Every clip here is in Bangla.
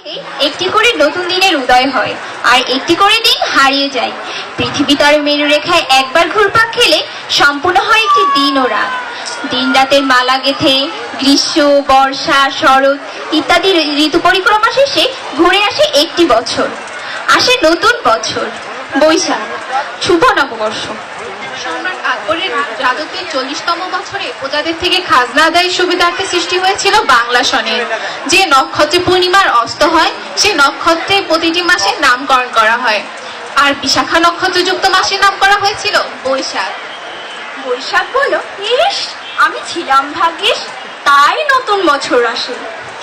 একটি করে নতুন দিনের উদয় হয়, আর একটি করে দিন হারিয়ে যায়। পৃথিবী তার মেরুরেখায় একবার ঘুরপাক খেলে সম্পূর্ণ হয় একটি দিন ও রাত। দিন রাতের মালা গেথে গ্রীষ্ম, বর্ষা, শরৎ ইত্যাদি ঋতু পরিক্রমা শেষে ঘুরে আসে একটি বছর, আসে নতুন বছর, বৈশাখ, শুভ নববর্ষ। সম্রাট আকবরের রাজত্বের 40তম বছরে প্রজাদের থেকে খাজনা আদায়ের সুবিধার্থে সৃষ্টি হয়েছিল বাংলা সনের। যে নক্ষত্রে পূর্ণিমার অস্ত হয় সে নক্ষত্রে প্রতিটি মাসের নামকরণ করা হয়, আর বিশাখা নক্ষত্রযুক্ত মাসের নাম করা হয়েছিল বৈশাখ। বৈশাখ বলো, ইস আমি ছিলাম ভাগ্যিস, তাই নতুন বছর আসে।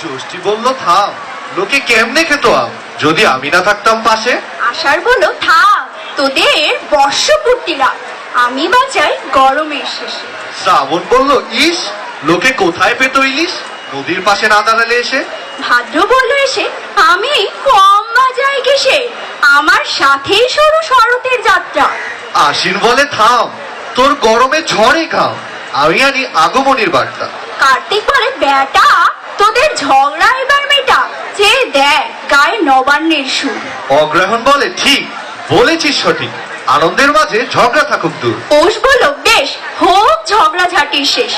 জ্যৈষ্ঠী বলল, থাম, লোকে কেমনে খেত আম যদি আমি না থাকতাম পাশে। আষাঢ় বলো, থাক তোদের বর্ষপূর্তিরা, আমি বাঁচাই গরমের শেষে। শ্রাবণ বলল, ইস লোকে কোথায় পেত ইলিশ নদীর পাশে না দাঁড়ালে এসে। ভাদ্র বলল এসে, আমি কম বাজাই কেসে, আমার সাথেই শুরু শরতের যাত্রা। আশ্বিন বলে, থাম, তোর গরমে ঝড়ে ঘাম, আমি আনি আগমনীর বার্তা। কার্তিক বলে, বেটা তোদের ঝগড়া এবার মেটা, যে দেখ গায়ে নবান্নের সুর। অগ্রহণ বলে, ঠিক বলেছিস সঠিক, আনন্দের মাঝে ঝগড়া থাকুক দূর। পৌষ বলল, বেশ হোক ঝগড়াঝাটির শেষ,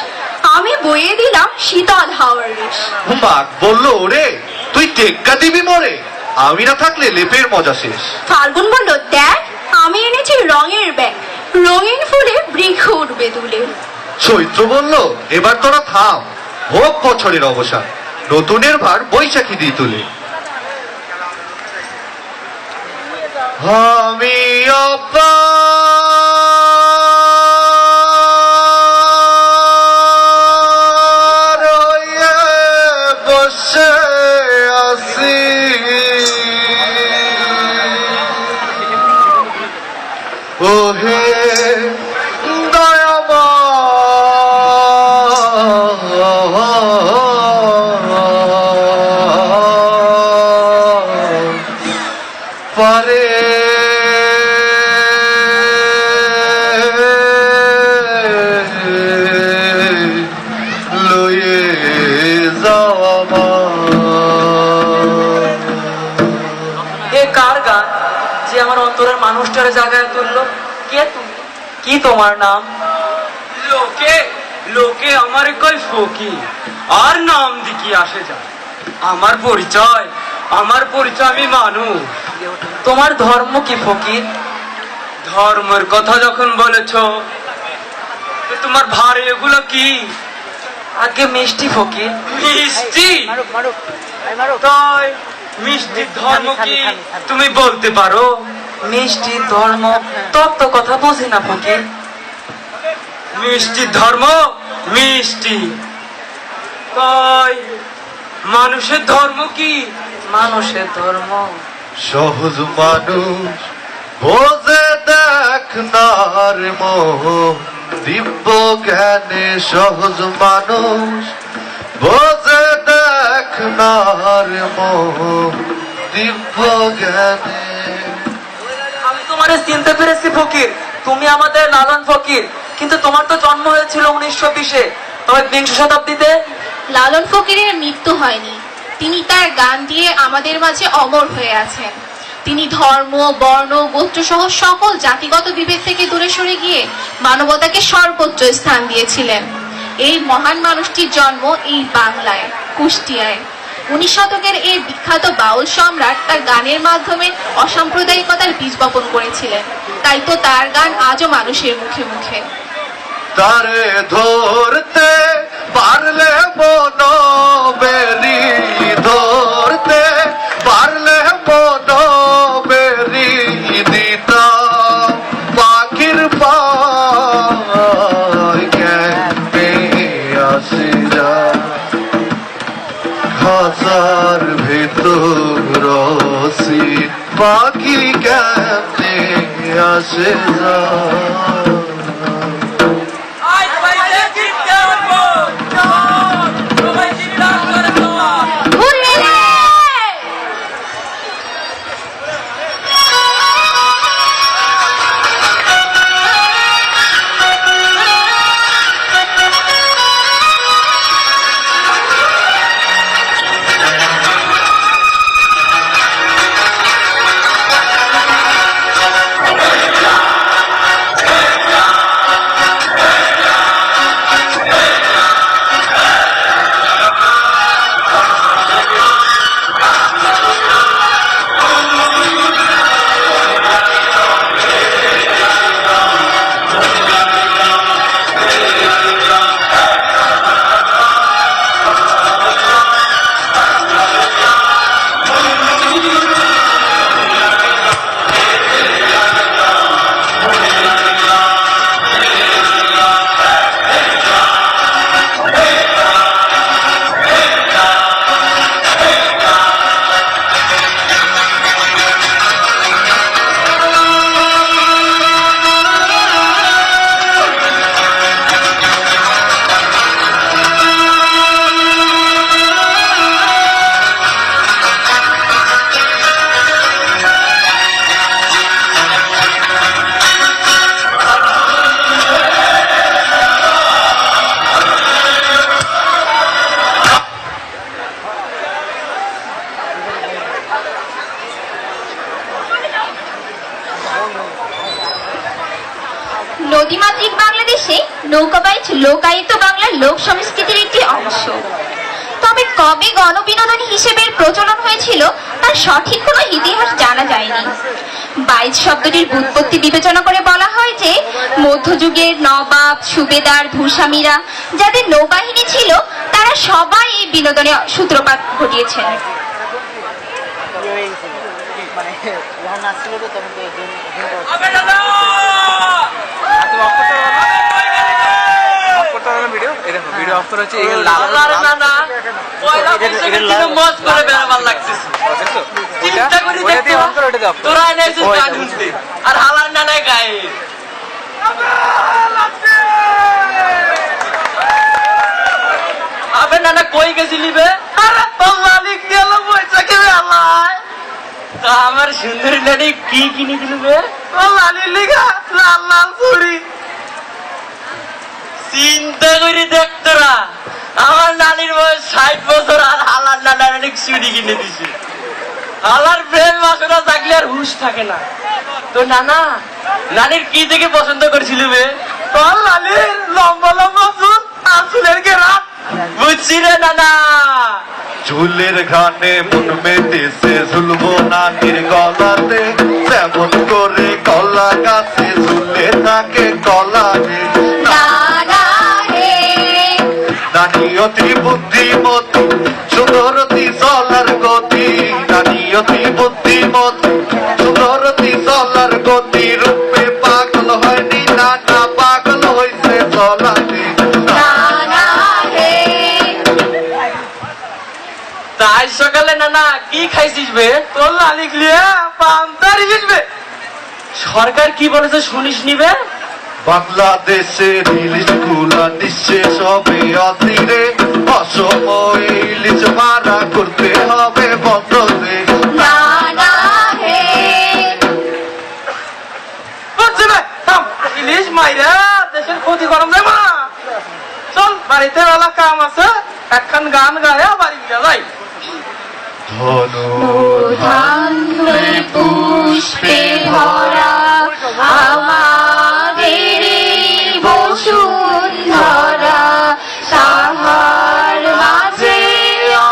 আমি বইয়ে দিলাম শীতল হাওয়ার রেশ। মাঘ বলল, ওরে তুই টেক্কা দিবি মরে, আমি না থাকলে লেপের মজা শেষ। ফাল্গুন বলল, দেখ আমি এনেছি রঙের ব্যাগ, রঙিন ফুলে বৃক্ষ উঠবে দুলে। চৈত্র বলল, এবার তোরা থাম, হোক বছরের অবসান, নতুনের ভার বৈশাখী দিয়ে তুলে। আমি অপার হয়ে বসে আছি, ওহে পারে লয়ে যাওয়া। এ কার গান যে আমার অন্তরের মানুষটারে জায়গায় তুললো? কে তুমি? কি তোমার নাম? লোকে লোকে আমার কই ফকির, আর নাম দি কি আসে যায়। আমার পরিচয় আমি মানুষ। তোমার ধর্ম কি ফকির? ধর্মের কথা যখন বলেছ, তো তোমার ভারে এগুলো কি? আগে মিষ্টি ফকির। মিষ্টি? তাই মিষ্টির ধর্ম কি তুমি বলতে পারো? মিষ্টি ধর্ম তত্ত্ব কথা বুঝি না ফকির। মিষ্টির ধর্ম মিষ্টি, তাই মানুষের ধর্ম কি? মানুষের ধর্ম সহজ মানুষ বোঝে দেখ নার মোহ, দিব্য জ্ঞানে সহজ মানুষ বোঝে দেখ নার মোহ, দিব্য জ্ঞানে। আমি তোমারে চিনতে পেরেছি ফকির, তুমি আমাদের লালন ফকির, কিন্তু তোমার তো জন্ম হয়েছিল 1920-এ, তবে 20 শতাব্দীতে। লালন ফকিরের মৃত্যু হয়নি, তিনি তার গান দিয়ে আমাদের মাঝে অমর হয়ে আছেন। তিনি ধর্ম, বর্ণ, গোত্র সহ সকল জাতিগত বিভেদ থেকে দূরে সরে গিয়ে মানবতাকে সর্বোচ্চ স্থান দিয়েছিলেন। এই মহান মানুষটির জন্ম এই বাংলায়, কুষ্টিয়ায়। 19 শতকের এই বিখ্যাত বাউল সম্রাট তার গানের মাধ্যমে অসাম্প্রদায়িকতার বীজ বপন করেছিলেন, তাই তো তার গান আজও মানুষের মুখে মুখে। তারে ধরতে পারলে মন বেরি, ধরতে পারলে মন বেরি, দিতা পাখির পায় কেমনে আসে যা, খাঁচার ভেতর রসি পাখি কেমনে আসে যা। লোকায়িত বাংলার লোক সংস্কৃতির একটি অংশ। তবে কবে গণবিনোদনী হিসেবে এর প্রচলন হয়েছিল তার সঠিক কোনো ইতিহাস জানা যায়নি। বাইচ শব্দটির ব্যুৎপত্তি বিবেচনা করে বলা হয় যে মধ্যযুগের নবাব, সুবেদার, ভূস্বামীরা যাদের নৌবাহিনী ছিল তারা সবাই এই বিনোদনে সূত্রপাত ঘটিয়েছেন। আর হালার নানায় গায়ে আবে নানা কই গেছিলি বে? মালিক গেল পয়সা কেবে আমার আমার সুন্দরী নানি কি কিনে দিল বে? লালির লিগা লাল লাল চুড়ি। চিন্তা করে দেখ তোরা, আমার নানির বয়স 60 বছর আর হালার নানার অনেক চুড়ি কিনে দিছে। হালার প্রেম বাসনা থাকলে আর হুশ থাকে না। তো নানা নানির কি দেখে পছন্দ করেছিল বে? তোর নানির লম্বা লম্বা চুল আর চুলের ঘেরা। বুঝছি রে নানা। চুলের ঘানে মন মেতেছে ঝুলবো নানির গলাতে, যেমন করে কলা গাছে ঝুলে থাকে কলা রে। নানি অতি বুদ্ধিমতী, সুন্দরতী চলার গতি। নানি অতি বুদ্ধিমতী, সুন্দরতী চলার গতি। রূপে পাগল হয়নি নানা, পাগল হয়েছে চলাতে। তাই সকালে নানা কি খাইছিস বে? তোর লালিক লিয়ে পান্তারি দিসবে। সরকার কি বলেছে শুনিস নিবে? বাংলাদেশের ইলিশ গুলা নিঃশেষ হবে অধীরে, অসময়ে ইলিশ মারা করতে হবে বন্ধ রে। ইলিশ মাইরা দেশের ক্ষতি গরম দেব না। চল বাড়িতে বেলা কাম আছে, একখান গান গায়া বাড়ি যাই। ধান্যে পুষ্পে ভরা আমাদের বসুন্ধরা, তাহার মাঝে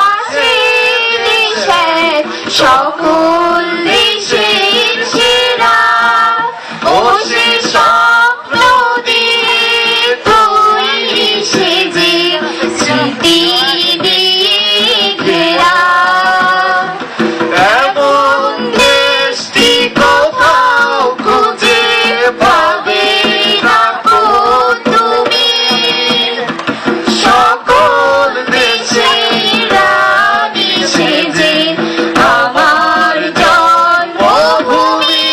আছে দেশের সকল দেশের সেরা। ও সে স্বপ্ন তৈরি যে স্মৃতি দিয়ে ঘেরা। এমন দেশটি কোথাও খুঁজে পাবে না কো তুমি, সকল দেশের রানী সেজে আমার জন্মভূমি,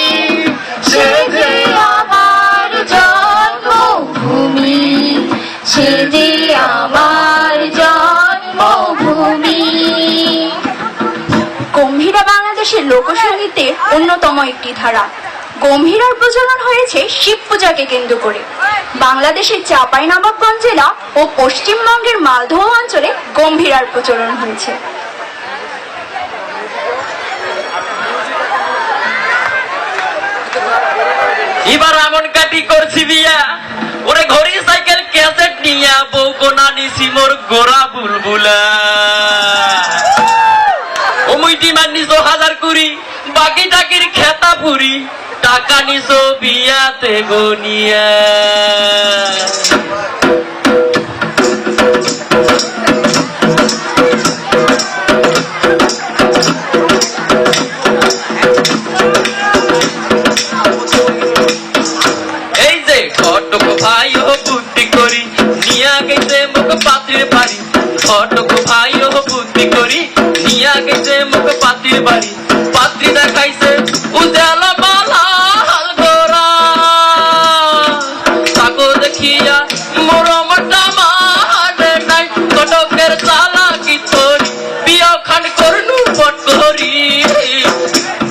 সেজে আমার জন্মভূমি, সেজে আমার জন্মভূমি। গম্ভীরা বাংলাদেশের লোকসঙ্গীতের অন্যতম একটি ধারা। গম্ভীরার প্রচলন হয়েছে শিব পূজাকে কেন্দ্র করে। বাংলাদেশের চাঁপাইনবাবগঞ্জ জেলা ও পশ্চিমবঙ্গের মালদহ অঞ্চলে গম্ভীরার প্রচলন হয়েছে। এবার এমন কাটি করছি বিয়া, ওরে ঘড়ি সাইকেল ক্যাসেট নিয়া বউ কোনা নিছি মোর গোরা বুলবুলা। ওমুইটি মান নিছো 1000 কুড়ি, বাকি টাকির খেতা পুরি, টাকা নিছো বিয়াতে গনিয়া। এই যে ঘটক ভাই ও বুদ্ধি করি নিয়া গেছে মুখ পাত্রের বাড়ি। ঘটক ভাই ও বুদ্ধি করি নিয়া গেছে মুখ পাত্রের বাড়ি। পাত্রী দেখাইছে উজালা বালা হাল গোরা, তাকো দেখিয়া মরমটা মারে নাই। ঘটকের চালা কি তোরি বিয়া খান করনু পট করি।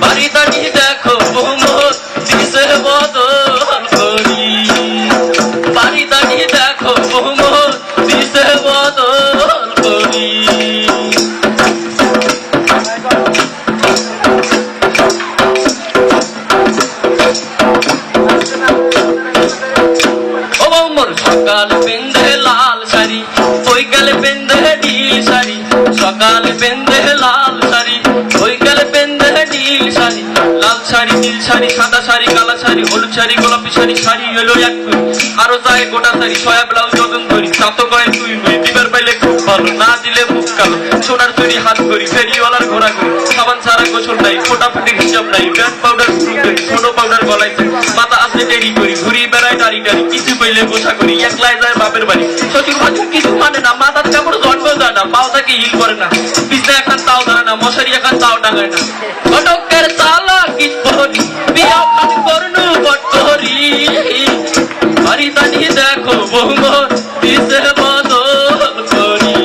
বাড়ি দাঁড়িয়ে দেখো মোহাম্মদ দিছে বদল করি। বাড়ি দাঁড়িয়ে দেখো মোহাম্মদ দিছে বদল করি। শাড়ি, সাদা শাড়ি, কালা শাড়ি, হলুদ শাড়ি, গোলাপি শাড়ি, শাড়ি হলো এক তুই, আরো যায় গোটা শাড়ি, সয়া ব্লাউজ ডজন ধরি, চাতো কয় তুই মুই, দিবার পাইলে খুব ভালো, না দিলে মুখ কালো, সোনার তৈরি হাত করি, ফেরিওয়ালার ঘোরা করি, সাবান ছাড়া গোসল নাই, ফোটাফুটির হিসাব নাই, ব্যান্ড পাউডার শুরু করি, ছোট পাউডার গলায় থাকি, মাথা আসলে দেরি করি, ঘুরি বেড়ায় দাড়ি টাড়ি, কিছু পেলে গোসা করি, একলাই যায় বাপের বাড়ি, শ্বশুর বাড়ির কিছু মানে না, মাথার কাপড় জন্ম যায় না, পাও থাকে হিল করে না, বিছনা এখন তাও ধরে না, মশারি এখন তাও টাঙায় না, ঘটকের তালা কি করি, বিয়া খান করনু বটরি, বাড়ি দাঁড়িয়ে দেখো বহুমর দিশে বদল করি,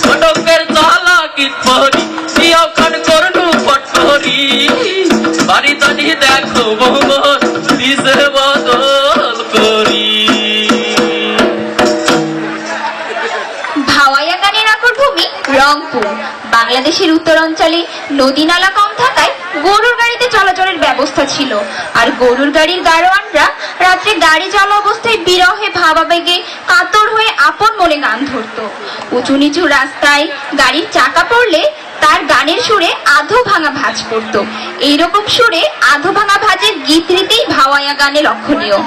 ঘটকের তালা কি করি, বিয়া খান করনু বটরি, বাড়ি দাঁড়িয়ে দেখো বহুমর দিশে বদল করি। ভাওয়াইয়া গানের আকর ভূমি রংপুর। বাংলাদেশের উত্তরাঞ্চলে নদী নালা কম থাকায় গরুর গাড়িতে চলাচলের ব্যবস্থা ছিল, আর গরুর গাড়ির গাড়োয়ানরা রাত্রে গাড়ি চালা অবস্থায় বিরহে ভাবাবেগে কাতর হয়ে আপন মনে গান ধরত। উঁচু নিচু রাস্তায় গাড়ির চাকা পড়লে তার গানের সুরে আধো ভাঙা ভাঁজ পড়তো। এইরকম সুরে আধো ভাঙা ভাঁজের গীত রীতি ভাওয়াইয়া গানে লক্ষণীয়।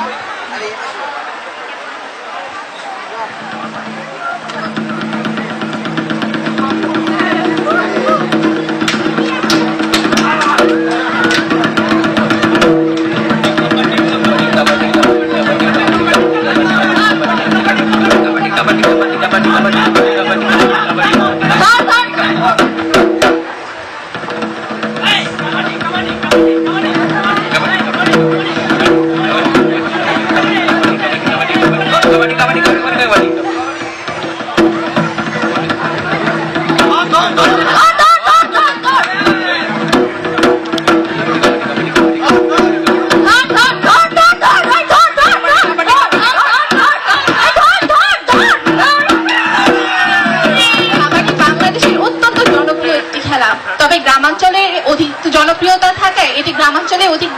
জনপ্রিয়তা থাকায় এটি গ্রামাঞ্চলে অধিক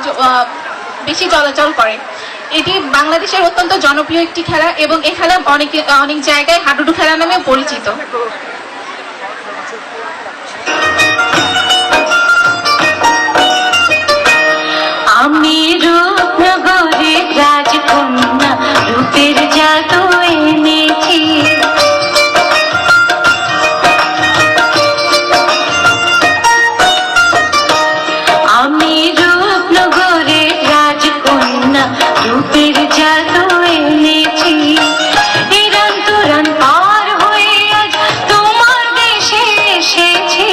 বেশি চলাচল করে। এটি বাংলাদেশের অত্যন্ত জনপ্রিয় একটি খেলা এবং এই খেলা অনেক জায়গায় হাডুডু খেলা নামে পরিচিত। আমি রূপনগরে রাজকন্যা রূপের জাদু এনেছি, আমি রূপনগরে রাজকন্যা রূপের জাদু এনেছি, ইরান তুরান পার হয়ে আজ তোমার দেশে এসেছি,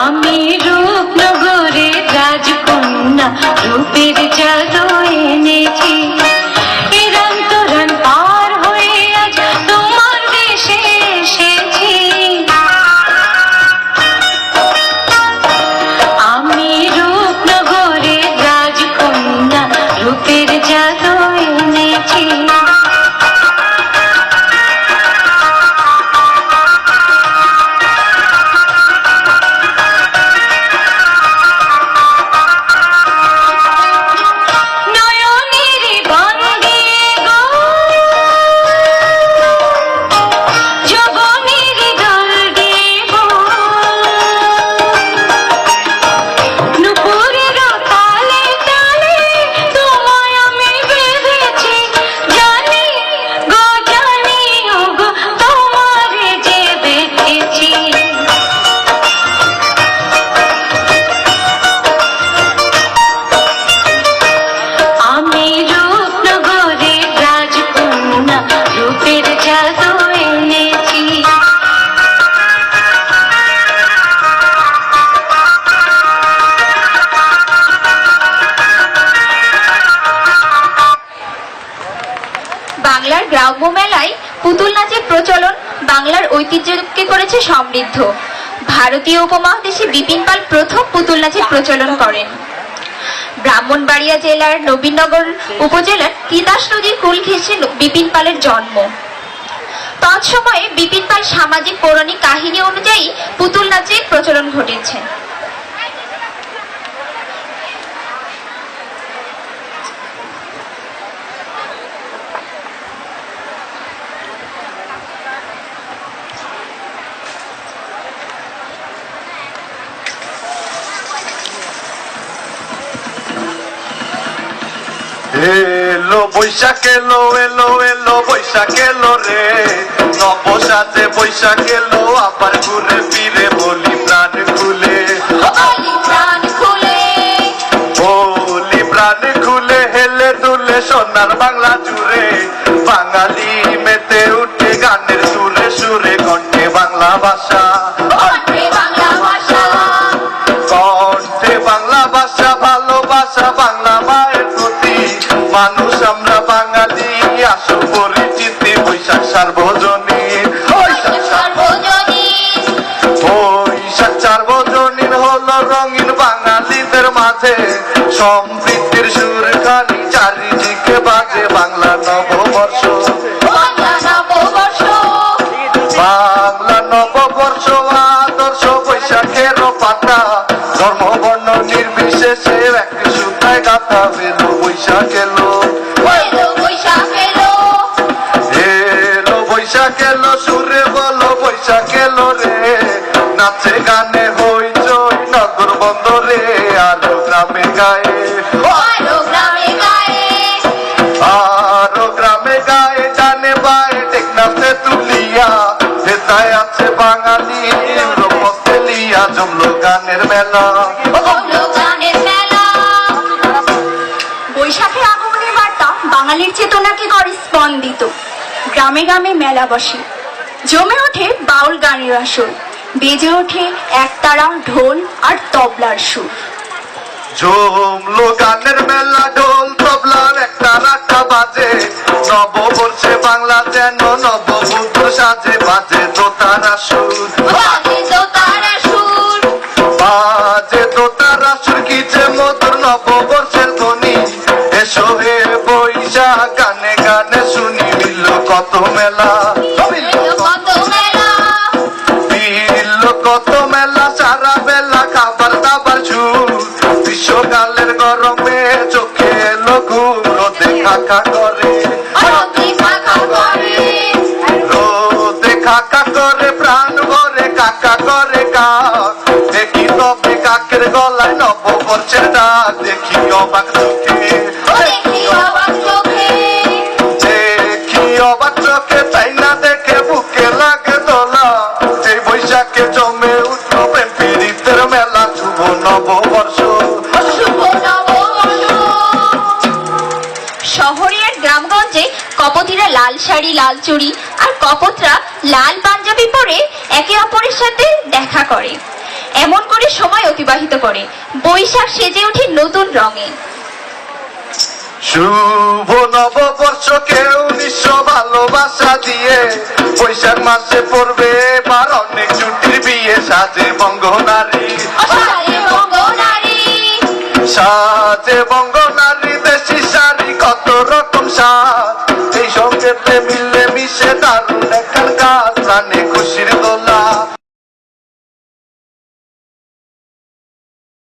আমি রূপনগরে রাজকন্যা রূপের জাদু এনেছি, ইরান তুরান পার হয়ে আজ তোমার দেশে এসেছি, আমি রূপনগরে রাজকন্যা রূপের জাদু এনেছি। বাংলার গ্রাম্য মেলায় পুতুল নাচের প্রচলন বাংলার ঐতিহ্যকে করেছে সমৃদ্ধ। ভারতীয় উপমহাদেশে বিপিন পাল প্রথম পুতুল নাচের প্রচলন করেন। ব্রাহ্মণবাড়িয়া জেলার নবীনগর উপজেলার তিতাস নদীর কূল ঘেঁষে বিপিন পালের জন্ম। তৎসময়ে বিপিন পাল সামাজিক পৌরাণিক কাহিনী অনুযায়ী পুতুল নাচের প্রচলন ঘটেছে। বৈশাখ এলো এলো এলো বৈশাখ এলো রে, নবসাজে বৈশাখ এলো আবার ঘুরে ফিরে বলি প্রাণ খুলে, বলি প্রাণ খুলে, বলি প্রাণ খুলে হেলে দুলে সোনার বাংলা জুড়ে, বাঙালি মেতে উঠে গানের সুরে সুরে কণ্ঠে বাংলা ভাষা, কণ্ঠে বাংলা ভাষা, কণ্ঠে বাংলা ভাষা, ভালোবাসা বাংলা মায়ের প্রতি, মানুষ আমরা বাঙালি আসো পরিচিতি, বৈশাখ সার্বজনীন, বৈশাখ সার্বজনীন, বৈশাখ সার্বজনীন হলো রঙিন বাঙালিদের মাঝে, সমৃদ্ধির সুরখানি চারিদিকে বাজে, বাংলা নববর্ষ, বাংলা নববর্ষ, বাংলা নববর্ষ আদর্শ বৈশাখের পাতা, ধর্ম বর্ণ নির্বিশেষে একটি সুতায় গাথা, এলো বৈশাখ এলো, এলো বৈশাখ এলো, এলো বৈশাখ এলো সুরে বলো বৈশাখ এলো রে, নাচে গানে হইচই নগর বন্দরে, আরো গ্রামে গায়ে, আরো গ্রামে গায়ে, আরো গ্রামে গায়ে, জানে বায়ে টেকনাফে তুলিয়া, ভেতায় আছে বাঙালি রূপতে লিয়া, জমলো গানের মেলা, জমলো গানের মেলা। বৈশাখের আগমনের বার্তা বাঙালির চেতনাকে করে স্পন্দিত, গ্রামে গ্রামে মেলা বসে, জমে ওঠে বাউল গানের আসর, বেজে ওঠে একতারা ঢোল আর তবলার সুর। জমলো গানের মেলা, ঢোল তবলার একটা রাখা বাজে, নববর্ষে বাংলা যেন নববধূ সাজে, বাজে দোতারা সুর, বাজে দোতারা সুর, বাজে দোতারা সুর, কি যে মধুর নববর্ষের ধ্বনি, এসো হে বৈশাখ গানে গানে শুনি, মিলল কত মেলা, এলো কত মেলা, মিলল কত মেলা, সারা বেলা খাবার দাবার ঝুল, গ্রীষ্মকালের গরমে চোখে এলো ঘুম, রোদে খাকা করে, রোদে ফাঁকা করে, রোদে খাকা করে, প্রাণ ভরে কাকা করে কাক, দেখি তবে কাকের গলায় নববর্ষের ডাক, দেখি অবাক চোখে, দেখি অবাক চোখে, দেখি অবাক চোখে, তাই না দেখে বুকে লাগে দোলা, এই বৈশাখে জমে উঠলো প্রেম পীড়িতের মেলা, শুভ নববর্ষ, শুভ নববর্ষ। শহরে আর গ্রামগঞ্জে কপতিরা লাল শাড়ি লাল চুড়ি আর কপতরা লাল পাঞ্জাবি পরে একে অপরের সাথে দেখা করে, এমন করে সময় অতিবাহিত করে, বৈশাখ সেজে ওঠে নতুন রঙে। শুভ নববর্ষ কেউ নিঃস্ব ভালোবাসা দিয়ে, বৈশাখ মাসে পড়বে এবার অনেক ছুটির বিয়ে, সাজে বঙ্গনারী, সাজে বঙ্গনারী, সাজে বঙ্গনারী, দেশি শাড়ি কত রকম সাজ, এই সঙ্গেতে মিল